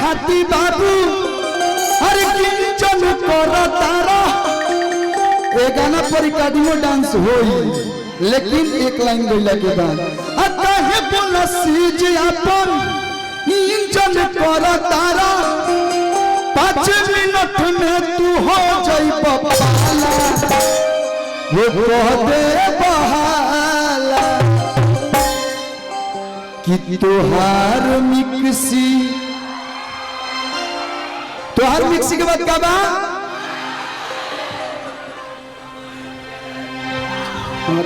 खाती बाबू हर किंचन कर तारा ए गाना पर एकाडमो डांस होई लेकिन एक लाइन बोला के बाद अतः बोला सीज अपन इंजन कर तारा 5 मिनट में तू हो जाई बबाला वो कह दे बहाला कि तोहार मिक्सी के बाद क्या बा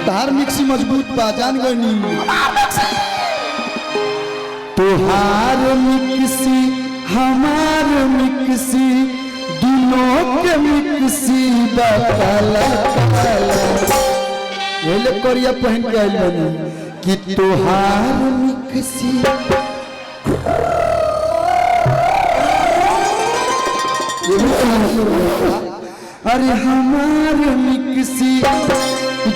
तार मिक्सी मजबूत बा जान गई तोहार मिक्सी हमार मिक्सी दोनों के मिक्सी बकाला ये ले कोरिया पहन के आइल बनी कि तोहार मिक्सी अरे हमार मिक्सी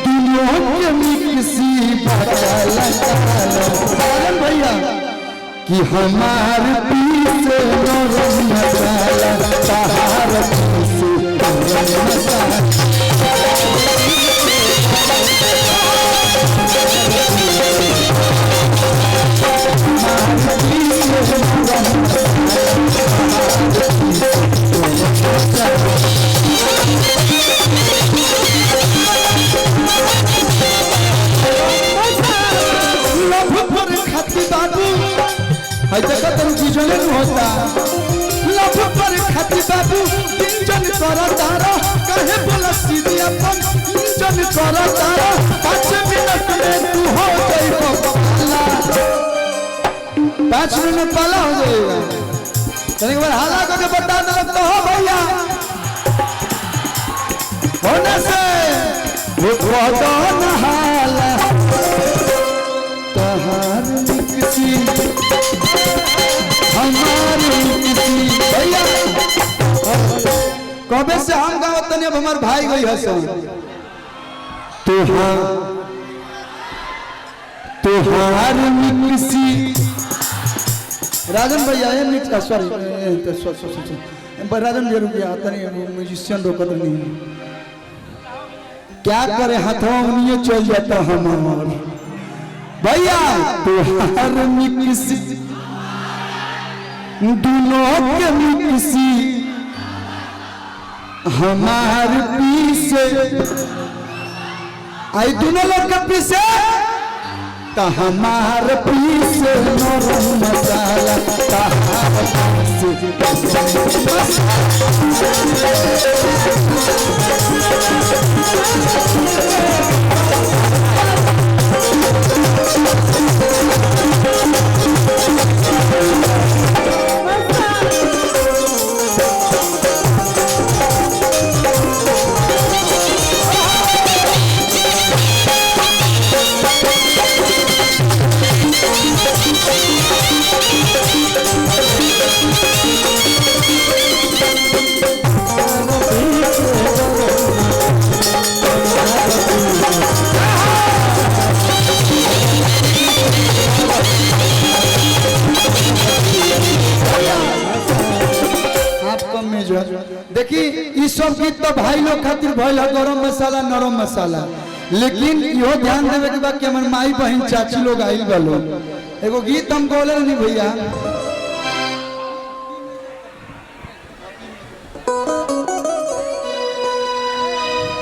दोनों के मिक्सी बकाला भैया कि हमार पीस नरम मसाला तहार पीस नरम मसाला होता लभ पर खाती बाबू इंजन कर तारा कहे बोला सीधी अपन इंजन कर तारा 5 मिनट में तू हो जाई बबाला 5 मिनट पाला हो जाएगा एक बार हाला करके बता दो तो हो भैया होने से वो खुदा न हाला तहार मिक्सी भैया कबे से हम गाँव तने अब हमार भाई गई हसन तोहार मिक्सी राजन भैया ये मिक्स सॉरी राजन भैया रुपया तने म्यूजिशियन रोकत नहीं क्या करे हाथों में चल जाता हमार भैया तोहार मिक्सी दोनों के मिक्सी हमार पीसे आई दोनों लोग के पीसे तो हमार पीसे नरम मसाला तहार देखी इस सब गीत तो भाई लोग खातिर भइल गरम मसाला नरम मसाला लेकिन यो ध्यान देवे के बाद कि हमर माई बहन चाची लोग आइल बा लोग एगो गीत हम बोले नहीं भैया